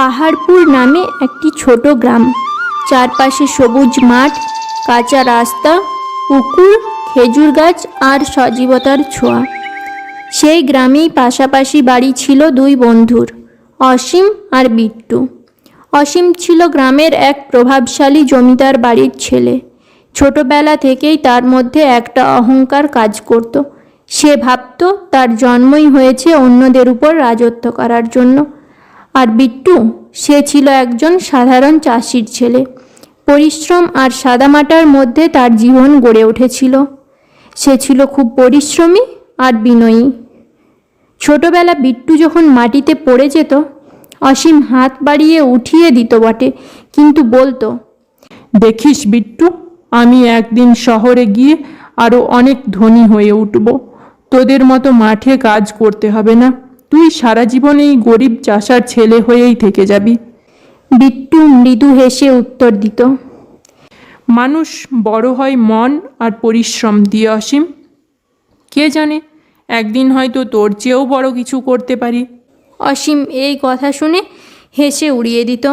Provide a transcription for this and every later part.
পাহাড়পুর নামে একটি ছোট গ্রাম। চারপাশে সবুজ মাঠ, কাঁচা রাস্তা, পুকুর, খেজুর গাছ আর সজীবতার ছোঁয়া। সেই গ্রামেই পাশাপাশি বাড়ি ছিল দুই বন্ধুর, অসীম আর বিট্টু। অসীম ছিল গ্রামের এক প্রভাবশালী জমিদার বাড়ির ছেলে। ছোটবেলা থেকেই তার মধ্যে একটা অহংকার কাজ করত। সে ভাবত তার জন্মই হয়েছে অন্যদের উপর রাজত্ব করার জন্য। আর বিট্টু, সে ছিল একজন সাধারণ চাষির ছেলে। পরিশ্রম আর সাদামাটার মধ্যে তার জীবন গড়ে উঠেছিল। সে ছিল খুব পরিশ্রমী আর বিনয়ী। ছোটবেলা বিট্টু যখন মাটিতে পড়ে যেত, অসীম হাত বাড়িয়ে উঠিয়ে দিত বটে, কিন্তু বলতো, দেখিস বিট্টু, আমি একদিন শহরে গিয়ে আরো অনেক ধনী হয়ে উঠব। তোদের মতো মাঠে কাজ করতে হবে না, তুই সারা জীবন এই গরিব চাষার ছেলে হয়েই থেকে যাবি। বিট্টু মৃদু হেসে উত্তর দিত, মানুষ বড় হয় মন আর পরিশ্রম দিয়ে অসীম। কে জানে, একদিন হয়তো তোর চেয়েও বড় কিছু করতে পারি। অসীম এই কথা শুনে হেসে উড়িয়ে দিত।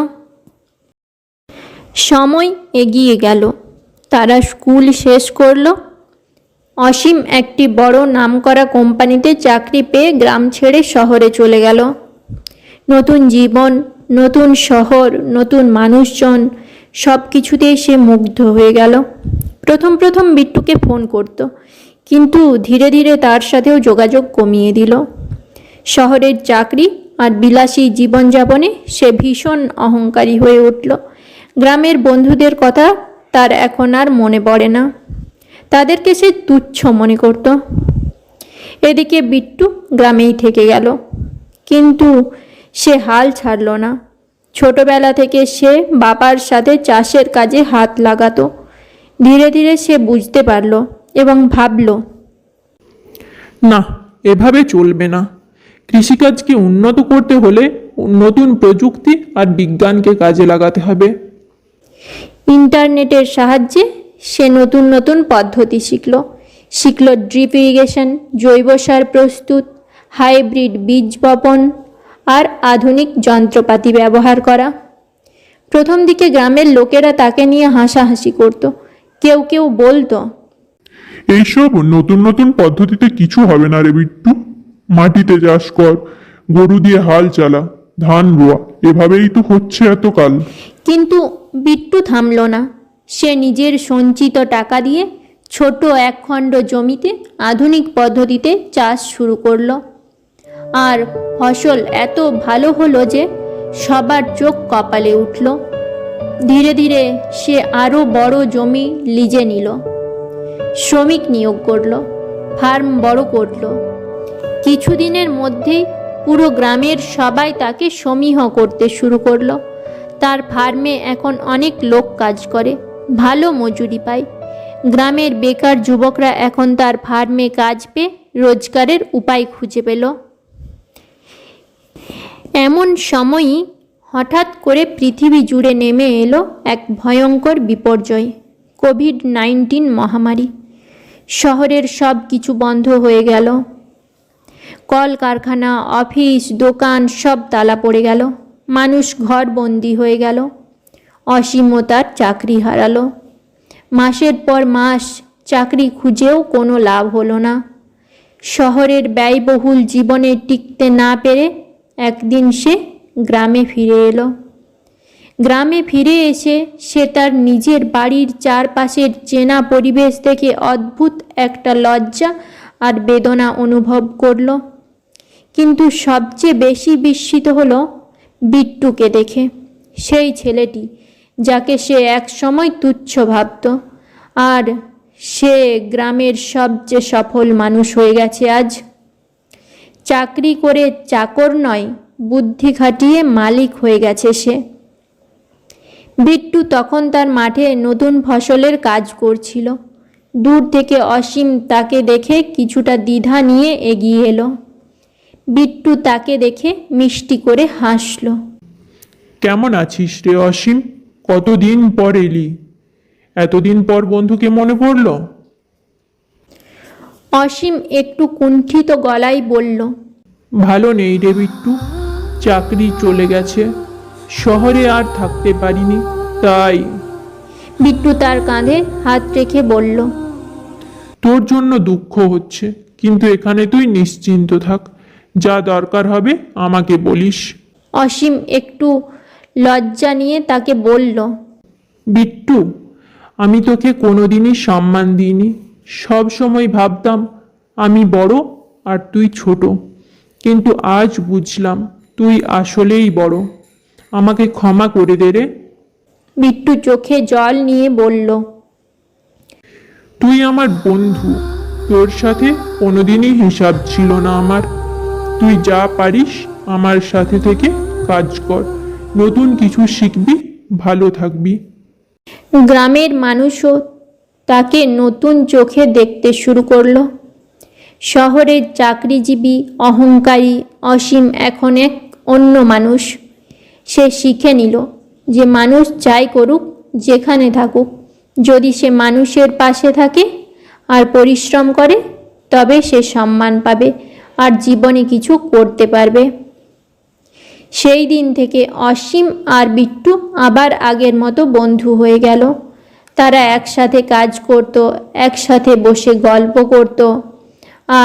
সময় এগিয়ে গেল, তারা স্কুল শেষ করলো। অসীম একটি বড় নামকরা কোম্পানিতে চাকরি পেয়ে গ্রাম ছেড়ে শহরে চলে গেল। নতুন জীবন, নতুন শহর, নতুন মানুষজন, সব কিছুতেই সে মুগ্ধ হয়ে গেল। প্রথম প্রথম বিট্টুকে ফোন করত, কিন্তু ধীরে ধীরে তার সাথেও যোগাযোগ কমিয়ে দিল। শহরের চাকরি আর বিলাসী জীবনযাপনে সে ভীষণ অহংকারী হয়ে উঠল। গ্রামের বন্ধুদের কথা তার এখন আর মনে পড়ে না, তাদেরকে সে তুচ্ছ মনে করত। এদিকে বিট্টু গ্রামেই থেকে গেল, কিন্তু সে হাল ছাড়ল না। ছোটবেলা থেকে সে বাবার সাথে চাষের কাজে হাত লাগাতো। ধীরে ধীরে সে বুঝতে পারল এবং ভাবল, না, এভাবে চলবে না। কৃষিকাজকে উন্নত করতে হলে নতুন প্রযুক্তি আর বিজ্ঞানকে কাজে লাগাতে হবে। ইন্টারনেটের সাহায্যে সে নতুন নতুন পদ্ধতি শিখল ড্রিপ ইরিগেশন, জৈব সার প্রস্তুত, হাইব্রিড বীজ বপন আর আধুনিক যন্ত্রপাতি ব্যবহার করা। প্রথম দিকে গ্রামের লোকেরা তাকে নিয়ে হাসাহাসি করত। কেউ কেউ বলতো, এইসব নতুন নতুন পদ্ধতিতে কিছু হবে না রে বিট্টু, মাটিতে চাষ কর, গরু দিয়ে হাল চালা, ধান রোয়া, এভাবেই তো হচ্ছে এতকাল। কিন্তু বিট্টু থামল না। সে নিজের সঞ্চিত টাকা দিয়ে ছোট একখণ্ড জমিতে আধুনিক পদ্ধতিতে চাষ শুরু করলো। আর ফসল এত ভালো হলো যে সবার চোখ কপালে উঠল। ধীরে ধীরে সে আরও বড় জমি লিজে নিল, শ্রমিক নিয়োগ করল, ফার্ম বড় করল। কিছুদিনের মধ্যেই পুরো গ্রামের সবাই তাকে সমীহ করতে শুরু করলো। তার ফার্মে এখন অনেক লোক কাজ করে, ভালো মজুরি পায়। গ্রামের বেকার যুবকরা এখন তার ফার্মে কাজ পেয়ে রোজগারের উপায় খুঁজে পেল। এমন সময়ই হঠাৎ করে পৃথিবী জুড়ে নেমে এলো এক ভয়ঙ্কর বিপর্যয়, কোভিড-19 মহামারী। শহরের সব কিছু বন্ধ হয়ে গেল। কলকারখানা, অফিস, দোকান সব তালা পড়ে গেল। মানুষ ঘরবন্দি হয়ে গেল। অসীমও তার চাকরি হারালো। মাসের পর মাস চাকরি খুঁজেও কোনো লাভ হলো না। শহরের ব্যয়বহুল জীবনে টিকতে না পেরে একদিন সে গ্রামে ফিরে এলো। গ্রামে ফিরে এসে সে তার নিজের বাড়ির চারপাশের চেনা পরিবেশ দেখে অদ্ভুত একটা লজ্জা আর বেদনা অনুভব করল। কিন্তু সবচেয়ে বেশি বিস্মিত হলো বিট্টুকে দেখে। সেই ছেলেটি যাকে সে একসময় তুচ্ছ ভাবত, আর সে গ্রামের সবচেয়ে সফল মানুষ হয়ে গেছে আজ। চাকরি করে চাকর নয়, বুদ্ধি খাটিয়ে মালিক হয়ে গেছে সে। বিট্টু তখন তার মাঠে নতুন ফসলের কাজ করছিল। দূর থেকে অসীম তাকে দেখে কিছুটা দ্বিধা নিয়ে এগিয়ে এলো। বিট্টু তাকে দেখে মিষ্টি করে হাসল। কেমন আছিস রে অসীম? কতদিন পর এলি? এতদিন পর বন্ধুকে মনে পড়ল? অসীম একটু কুণ্ঠিত গলায় বলল, ভালো নেই রে বিট্টু, চাকরি চলে গেছে। শহরে আর থাকতে পারিনি, তাই। বিট্টু তার কাঁধে হাত রেখে বলল, তোর জন্য দুঃখ হচ্ছে, কিন্তু এখানে তুই নিশ্চিন্ত থাক। যা দরকার হবে আমাকে বলিস। অসীম একটু লজ্জা নিয়ে তাকে বলল, বিট্টু, আমি তোকে কোনোদিনই সম্মান দিইনি। সব সময় ভাবতাম আমি বড় আর তুই ছোট, কিন্তু আজ বুঝলাম তুই আসলেই বড়। আমাকে ক্ষমা করে দে রে। বিট্টু চোখে জল নিয়ে বলল, তুই আমার বন্ধু, তোর সাথে কোনোদিনই হিসাব ছিল না আমার। তুই যা পারিস আমার সাথে থেকে কাজ কর, নতুন কিছু শিখবি, ভালো থাকবি। গ্রামের মানুষও তাকে নতুন চোখে দেখতে শুরু করলো। শহরের চাকরিজীবী অহংকারী অসীম এখন এক অন্য মানুষ। সে শিখে নিল যে মানুষ যাই করুক, যেখানে থাকুক, যদি সে মানুষের পাশে থাকে আর পরিশ্রম করে, তবে সে সম্মান পাবে আর জীবনে কিছু করতে পারবে। সেই দিন থেকে অসীম আর বিট্টু আবার আগের মতো বন্ধু হয়ে গেল। তারা একসাথে কাজ করত, একসাথে বসে গল্প করত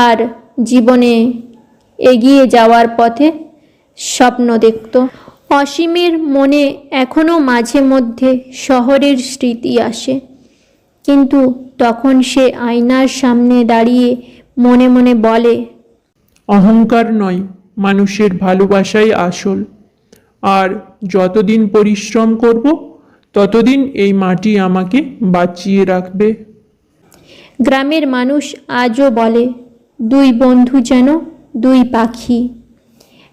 আর জীবনে এগিয়ে যাওয়ার পথে স্বপ্ন দেখত। অসীমের মনে এখনও মাঝে মধ্যে শহরের স্মৃতি আসে, কিন্তু তখন সে আয়নার সামনে দাঁড়িয়ে মনে মনে বলে, অহংকার নয়, মানুষের ভালোবাসাই আসল। আর যতদিন পরিশ্রম করব, ততদিন এই মাটি আমাকে বাঁচিয়ে রাখবে। গ্রামের মানুষ আজও বলে, দুই বন্ধু যেন দুই পাখি,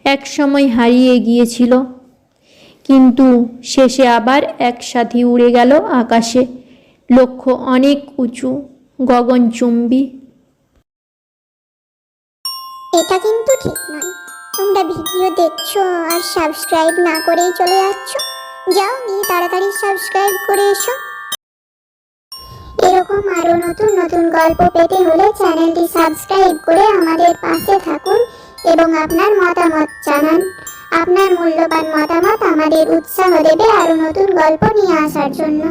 এক সময় হারিয়ে গিয়েছিল, কিন্তু শেষে আবার একসাথে উড়ে গেল আকাশে, লক্ষ্য অনেক উঁচু, গগনচুম্বী। এটা কিন্তু ঠিক নয়। তোমরা ভিডিও দেখছো আর সাবস্ক্রাইব না করেই চলে যাচ্ছ। যাও, গিয়ে তাড়াতাড়ি সাবস্ক্রাইব করে এসো। এরকম আরো নতুন নতুন গল্প পেতে হলে চ্যানেলটি সাবস্ক্রাইব করে আমাদের পাশে থাকুন এবং আপনার মতামত জানান। আপনার মূল্যবান মতামত আমাদের উৎসাহ দেবে আরো নতুন গল্প নিয়ে আসার জন্য।